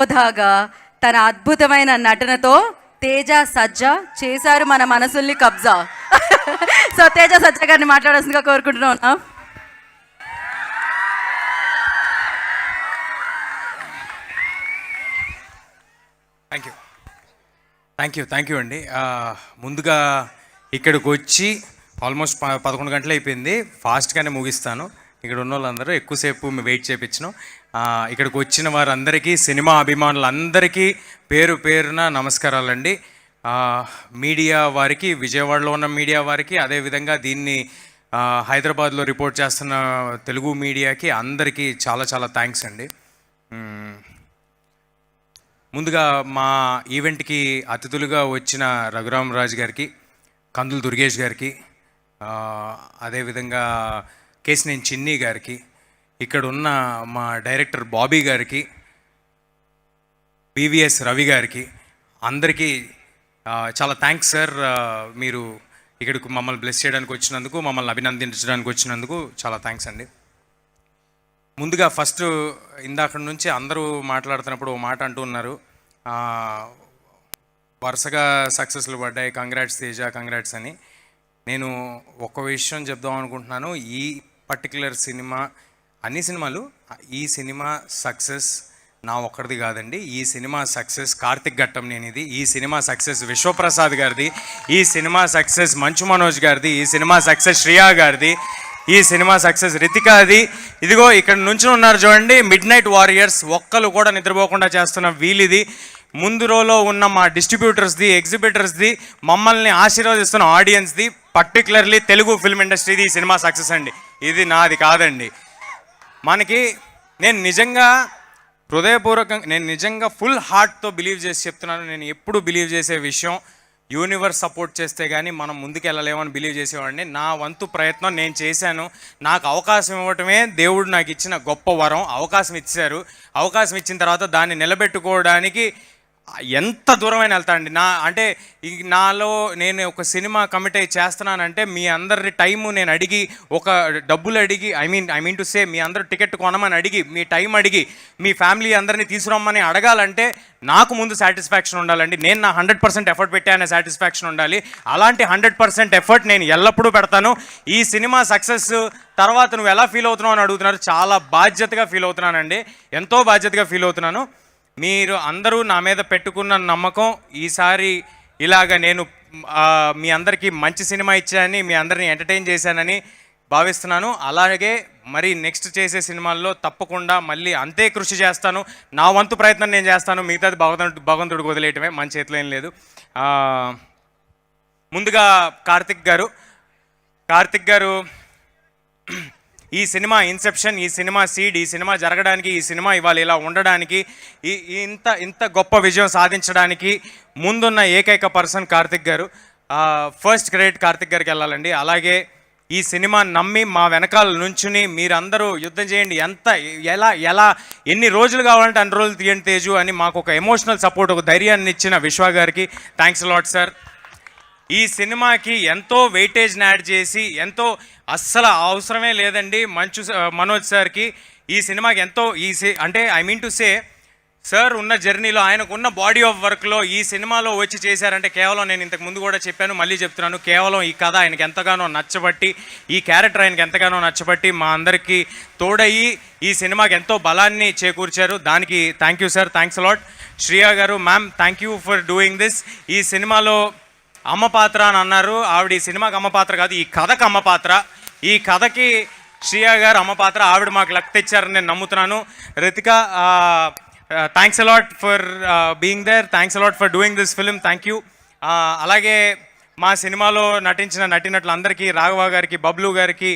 యోధాగా తన అద్భుతమైన నటనతో తేజ సజ్జ చేశారు మన మనసుల్ని కబ్జా. సో తేజ సజ్జ గారిని మాట్లాడాల్సిందిగా కోరుకుంటున్నాం. థ్యాంక్ యూ అండి. ముందుగా ఇక్కడికి వచ్చి ఆల్మోస్ట్ 11 గంటలు అయిపోయింది. ఫాస్ట్గానే ముగిస్తాను. ఇక్కడ ఉన్న వాళ్ళందరూ ఎక్కువసేపు వెయిట్ చేయించను. ఇక్కడికి వచ్చిన వారందరికీ, సినిమా అభిమానులందరికీ పేరు పేరున నమస్కారాలండి. మీడియా వారికి, విజయవాడలో ఉన్న మీడియా వారికి, అదేవిధంగా దీన్ని హైదరాబాద్లో రిపోర్ట్ చేస్తున్న తెలుగు మీడియాకి అందరికీ చాలా చాలా థ్యాంక్స్ అండి. ముందుగా మా ఈవెంట్కి అతిథులుగా వచ్చిన రఘురామరాజు గారికి, కందులు దుర్గేష్ గారికి, అదేవిధంగా కేసినేని చిన్ని గారికి, ఇక్కడ ఉన్న మా డైరెక్టర్ బాబీ గారికి, BVS రవి గారికి, అందరికీ చాలా థ్యాంక్స్ సార్. మీరు ఇక్కడికి మమ్మల్ని బ్లెస్ చేయడానికి వచ్చినందుకు, మమ్మల్ని అభినందించడానికి వచ్చినందుకు చాలా థ్యాంక్స్ అండి. ముందుగా ఫస్ట్ ఇందాక నుంచి అందరూ మాట్లాడుతున్నప్పుడు ఓ మాట అంటూ ఉన్నారు, వరుసగా సక్సెస్లు పడ్డాయి, కంగ్రాట్స్ తేజ, కంగ్రాట్స్ అని. నేను ఒక విషయం చెప్దాం అనుకుంటున్నాను. ఈ పర్టికులర్ సినిమా, అన్ని సినిమాలు, ఈ సినిమా సక్సెస్ నా ఒక్కడిది కాదండి. ఈ సినిమా సక్సెస్ కార్తిక్ ఘట్టంనేనిది, ఈ సినిమా సక్సెస్ విశ్వప్రసాద్ గారిది, ఈ సినిమా సక్సెస్ మంచు మనోజ్ గారిది, ఈ సినిమా సక్సెస్ శ్రియా గారిది, ఈ సినిమా సక్సెస్ రితికాది. ఇదిగో ఇక్కడ నుంచి ఉన్నారు చూడండి, మిడ్ నైట్ వారియర్స్, ఒక్కరు కూడా నిద్రపోకుండా చేస్తున్న వీలిది, ముందు రోలో ఉన్న మా డిస్ట్రిబ్యూటర్స్ది, ఎగ్జిబిటర్స్ది, మమ్మల్ని ఆశీర్వదిస్తున్న ఆడియన్స్ది, పర్టికులర్లీ తెలుగు ఫిల్మ్ ఇండస్ట్రీది ఈ సినిమా సక్సెస్ అండి. ఇది నాది కాదండి. నేను నిజంగా హృదయపూర్వకంగా, నేను నిజంగా ఫుల్ హార్ట్తో బిలీవ్ చేసి చెప్తున్నాను. నేను ఎప్పుడు బిలీవ్ చేసే విషయం, యూనివర్స్ సపోర్ట్ చేస్తే కానీ మనం ముందుకు వెళ్ళలేమని బిలీవ్ చేసేవాడిని. నా వంతు ప్రయత్నం నేను చేశాను. నాకు అవకాశం ఇవ్వటమే దేవుడు నాకు ఇచ్చిన గొప్ప వరం. అవకాశం ఇచ్చారు. అవకాశం ఇచ్చిన తర్వాత దాన్ని నిలబెట్టుకోవడానికి ఎంత దూరమైన వెళ్తానండి. నాలో నేను ఒక సినిమా కమిట్ అయ్యి చేస్తున్నానంటే మీ అందరి టైము నేను అడిగి, ఒక డబ్బులు అడిగి, ఐ మీన్ టు సే, మీ అందరూ టికెట్ కొనమని అడిగి, మీ టైం అడిగి, మీ ఫ్యామిలీ అందరినీ తీసుకురమ్మని అడగాలంటే నాకు ముందు సాటిస్ఫాక్షన్ ఉండాలండి. నేను నా 100% ఎఫర్ట్ పెట్టానే సాటిస్ఫాక్షన్ ఉండాలి. అలాంటి 100% ఎఫర్ట్ నేను ఎల్లప్పుడూ పెడతాను. ఈ సినిమా సక్సెస్ తర్వాత నువ్వు ఎలా ఫీల్ అవుతున్నావు అని అడుగుతున్నారు. చాలా బాధ్యతగా ఫీల్ అవుతున్నానండి, ఎంతో బాధ్యతగా ఫీల్ అవుతున్నాను. మీరు అందరూ నా మీద పెట్టుకున్న నమ్మకం, ఈసారి ఇలాగ నేను మీ అందరికీ మంచి సినిమా ఇచ్చానని, మీ అందరినీ ఎంటర్టైన్ చేశానని భావిస్తున్నాను. అలాగే మరి నెక్స్ట్ చేసే సినిమాల్లో తప్పకుండా మళ్ళీ అంతే కృషి చేస్తాను. నా వంతు ప్రయత్నం నేను చేస్తాను. మిగతాది భగవంతుడికి వదిలేయటమే, మన చేతిలో ఏం లేదు. ముందుగా కార్తిక్ గారు ఈ సినిమా ఇన్సెప్షన్, ఈ సినిమా సీడ్, ఈ సినిమా జరగడానికి, ఈ సినిమా ఇవాళ ఇలా ఉండడానికి, ఇంత గొప్ప విజయం సాధించడానికి ముందున్న ఏకైక పర్సన్ కార్తిక్ గారు. ఫస్ట్ క్రెడిట్ కార్తిక్ గారికి వెళ్ళాలండి. అలాగే ఈ సినిమా నమ్మి మా వెనకాల నుంచుని మీరందరూ యుద్ధం చేయండి, ఎలా ఎన్ని రోజులు కావాలంటే అన్ని రోజులు తీయండి తేజు అని మాకు ఒక ఎమోషనల్ సపోర్ట్, ఒక ధైర్యాన్ని ఇచ్చిన విశ్వ గారికి థ్యాంక్స్ లాట్ సార్. ఈ సినిమాకి ఎంతో వెయిటేజ్ని యాడ్ చేసి, ఎంతో అస్సలు అవసరమే లేదండి మనోజ్ సార్కి ఈ సినిమాకి ఎంతో I mean to say sir ఉన్న జర్నీలో, ఆయనకు ఉన్న బాడీ ఆఫ్ వర్క్లో ఈ సినిమాలో వచ్చి చేశారంటే కేవలం, నేను ఇంతకు ముందు కూడా చెప్పాను, మళ్ళీ చెప్తున్నాను, కేవలం ఈ కథ ఆయనకి ఎంతగానో నచ్చబట్టి, ఈ క్యారెక్టర్ ఆయనకి ఎంతగానో నచ్చబట్టి మా అందరికీ తోడయ్యి ఈ సినిమాకి ఎంతో బలాన్ని చేకూర్చారు. దానికి thank you sir, thanks a lot. Shriya garu, ma'am, thank you for doing this. ఈ సినిమాలో అమ్మ పాత్ర అని అన్నారు. ఆవిడ ఈ సినిమాకి అమ్మ పాత్ర కాదు, ఈ కథకు అమ్మ పాత్ర. ఈ కథకి శ్రియా గారు అమ్మ పాత్ర. ఆవిడ మాకు లక్ తెచ్చారని నేను నమ్ముతున్నాను. Ritika, thanks a lot for being there, thanks a lot for doing this film, thank you. అలాగే మా సినిమాలో నటించిన నటీనటులందరికీ, రాఘవ గారికి, బబ్లు గారికి,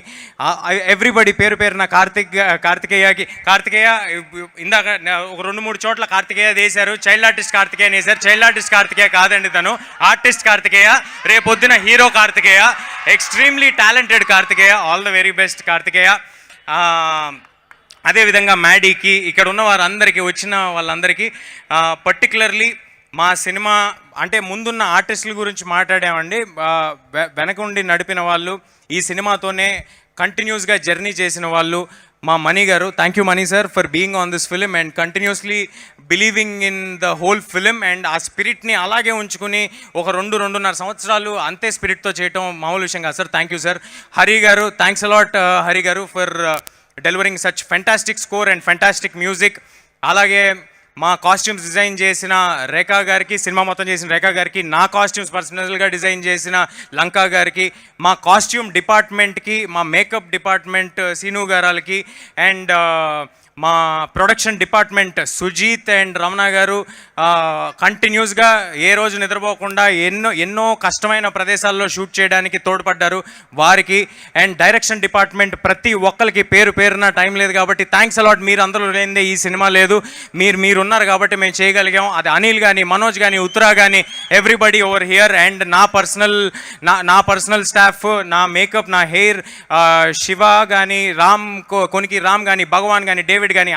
ఎవ్రీబడి పేరు పేరున, కార్తికేయ ఇందాక ఒక 2-3 చోట్ల కార్తికేయ వేశారు. చైల్డ్ ఆర్టిస్ట్ కార్తికేయ వేశారు. చైల్డ్ ఆర్టిస్ట్ కార్తికేయ కాదండి, తను ఆర్టిస్ట్ కార్తికేయ. రేపొద్దున hero Karthikeya, extremely talented Karthikeya. All the very best Karthikeya. అదేవిధంగా మ్యాడీకి, ఇక్కడ ఉన్న వారందరికీ, వచ్చిన వాళ్ళందరికీ, పర్టికులర్లీ మా సినిమా అంటే ముందున్న ఆర్టిస్టుల గురించి మాట్లాడామండి. వెనక ఉండి నడిపిన వాళ్ళు, ఈ సినిమాతోనే కంటిన్యూస్గా జర్నీ చేసిన వాళ్ళు మా మనీ గారు. Thank you money sir for being on this film and continuously believing in the whole film and ఆ స్పిరిట్ని అలాగే ఉంచుకుని ఒక 2-2.5 సంవత్సరాలు అంతే స్పిరిట్తో చేయటం మామూలు విషయం కాదు sir. Thank you sir. Hari గారు, థ్యాంక్స్ అలాట్ హరి గారు for delivering such fantastic score and fantastic music. అలాగే మా కాస్ట్యూమ్స్ డిజైన్ చేసిన రేఖా గారికి, సినిమా మొత్తం చేసిన రేఖా గారికి, నా కాస్ట్యూమ్స్ పర్సనల్గా డిజైన్ చేసిన లంకా గారికి, మా కాస్ట్యూమ్ డిపార్ట్మెంట్కి, మా మేకప్ డిపార్ట్మెంట్ సీను గారాలకి అండ్ మా production department Sujeeth and Ramana గారు కంటిన్యూస్గా ఏ రోజు నిద్రపోకుండా ఎన్నో కష్టమైన ప్రదేశాల్లో షూట్ చేయడానికి తోడ్పడ్డారు వారికి. అండ్ డైరెక్షన్ డిపార్ట్మెంట్ ప్రతి ఒక్కరికి పేరున టైం లేదు కాబట్టి థ్యాంక్స్ అలాట్. మీరు అందరూ లేనిదే ఈ సినిమా లేదు. మీరు ఉన్నారు కాబట్టి మేము చేయగలిగాం. అది అనిల్ కానీ, మనోజ్ కానీ, ఉత్తరా కానీ, ఎవ్రీబడి ఓవర్ హియర్. అండ్ నా పర్సనల్ స్టాఫ్, నా మేకప్, నా హెయిర్, శివ కానీ, కొనికి రామ్ కానీ, భగవాన్ కానీ, డేవిడ్ కానీ,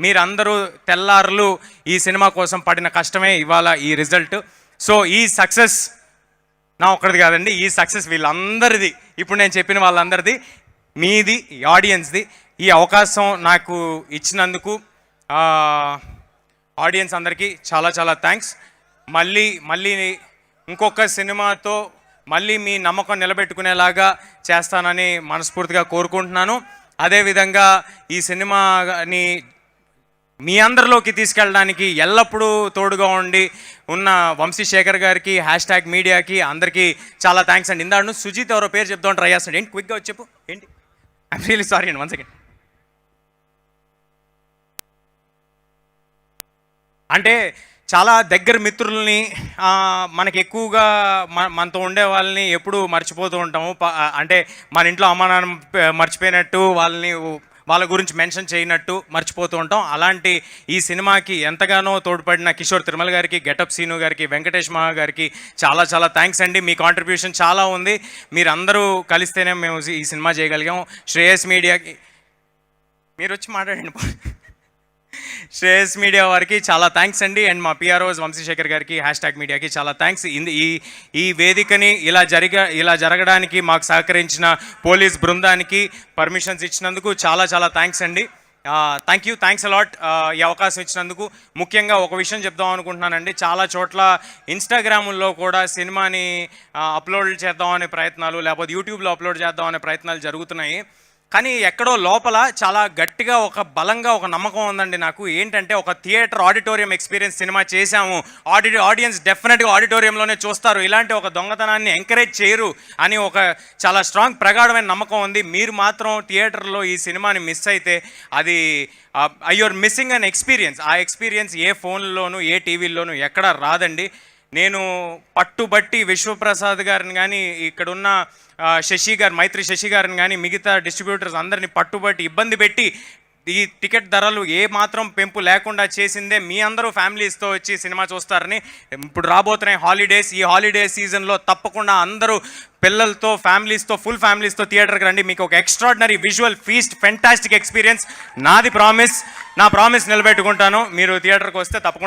మీరందరూ తెల్లారులు ఈ సినిమా కోసం పడిన కష్టమే ఇవాళ ఈ రిజల్ట్. సో ఈ సక్సెస్ నా ఒక్కడిది కాదండి, ఈ సక్సెస్ వీళ్ళందరిది, ఇప్పుడు నేను చెప్పిన వాళ్ళందరిది, మీది, ఆడియన్స్ది. ఈ అవకాశం నాకు ఇచ్చినందుకు ఆడియన్స్ అందరికీ చాలా చాలా థ్యాంక్స్. మళ్ళీ ఇంకొక సినిమాతో మళ్ళీ మీ నమ్మకం నిలబెట్టుకునేలాగా చేస్తానని మనస్ఫూర్తిగా కోరుకుంటున్నాను. అదేవిధంగా ఈ సినిమాని మీ అందరిలోకి తీసుకెళ్ళడానికి ఎల్లప్పుడూ తోడుగా ఉన్న వంశీశేఖర్ గారికి, #మీడియాకి అందరికీ చాలా థ్యాంక్స్ అండి. ఇందాడు సుజిత్ ఎవరో పేరు చెప్తాను ట్రై చేస్తాడు. ఏంటి క్విక్గా వచ్చి చెప్పు. ఏంటి? ఐమ్ రియలీ సారీ అండి, 1 సెకండ్. అంటే చాలా దగ్గర మిత్రుల్ని, మనకి ఎక్కువగా మనతో ఉండే వాళ్ళని ఎప్పుడు మర్చిపోతూ ఉంటాము. అంటే మన ఇంట్లో అమ్మ నాన్న మర్చిపోయినట్టు, వాళ్ళ గురించి మెన్షన్ చేయనట్టు మర్చిపోతూ ఉంటాం. అలాంటి ఈ సినిమాకి ఎంతగానో తోడ్పడిన కిషోర్ తిరుమల గారికి, గెటప్ సీను గారికి, వెంకటేష్ మహా గారికి చాలా చాలా థ్యాంక్స్ అండి. మీ కాంట్రిబ్యూషన్ చాలా ఉంది. మీరందరూ కలిస్తేనే మేము ఈ సినిమా చేయగలిగాం. శ్రేయస్ మీడియాకి మీరు వచ్చి మాట్లాడండి. శ్రేయస్ మీడియా వారికి చాలా థ్యాంక్స్ అండి. అండ్ మా పిఆర్ఓస్ వంశీశేఖర్ గారికి, #మీడియాకి చాలా థ్యాంక్స్. ఈ వేదికని ఇలా జరగడానికి మాకు సహకరించిన పోలీస్ బృందానికి పర్మిషన్స్ ఇచ్చినందుకు చాలా చాలా థ్యాంక్స్ అండి. థ్యాంక్స్ అలాట్ ఈ అవకాశం ఇచ్చినందుకు. ముఖ్యంగా ఒక విషయం చెప్దాం అనుకుంటున్నానండి. చాలా చోట్ల ఇన్స్టాగ్రాముల్లో కూడా సినిమాని అప్లోడ్ చేద్దామనే ప్రయత్నాలు, లేకపోతే యూట్యూబ్లో అప్లోడ్ చేద్దామనే ప్రయత్నాలు జరుగుతున్నాయి. కానీ ఎక్కడో లోపల చాలా గట్టిగా బలంగా ఒక నమ్మకం ఉందండి నాకు. ఏంటంటే ఒక థియేటర్ ఆడిటోరియం ఎక్స్పీరియన్స్ సినిమా చేశాము, ఆడియన్స్ డెఫినెట్గా ఆడిటోరియంలోనే చూస్తారు, ఇలాంటి ఒక దొంగతనాన్ని ఎంకరేజ్ చేయరు అని ఒక చాలా స్ట్రాంగ్ ప్రగాఢమైన నమ్మకం ఉంది. మీరు మాత్రం థియేటర్లో ఈ సినిమాని మిస్ అయితే అది యూఆర్ మిస్సింగ్ అన్ ఎక్స్పీరియన్స్. ఆ ఎక్స్పీరియన్స్ ఏ ఫోన్లోనూ, ఏ టీవీల్లోనూ ఎక్కడా రాదండి. నేను పట్టుబట్టి విశ్వప్రసాద్ గారిని కానీ, ఇక్కడున్న మైత్రి శశి గారిని కానీ, మిగతా డిస్ట్రిబ్యూటర్స్ అందరినీ పట్టుబట్టి ఇబ్బంది పెట్టి ఈ టికెట్ ధరలు ఏ మాత్రం పెంపు లేకుండా చేసిందే మీ అందరూ ఫ్యామిలీస్తో వచ్చి సినిమా చూస్తారని. ఇప్పుడు రాబోతున్నాయి హాలిడేస్. ఈ హాలిడే సీజన్లో తప్పకుండా అందరూ పిల్లలతో, ఫుల్ ఫ్యామిలీస్తో థియేటర్కి రండి. మీకు ఒక extraordinary visual feast, fantastic experience. నా ప్రామిస్ నిలబెట్టుకుంటాను. మీరు థియేటర్కి వస్తే తప్పకుండా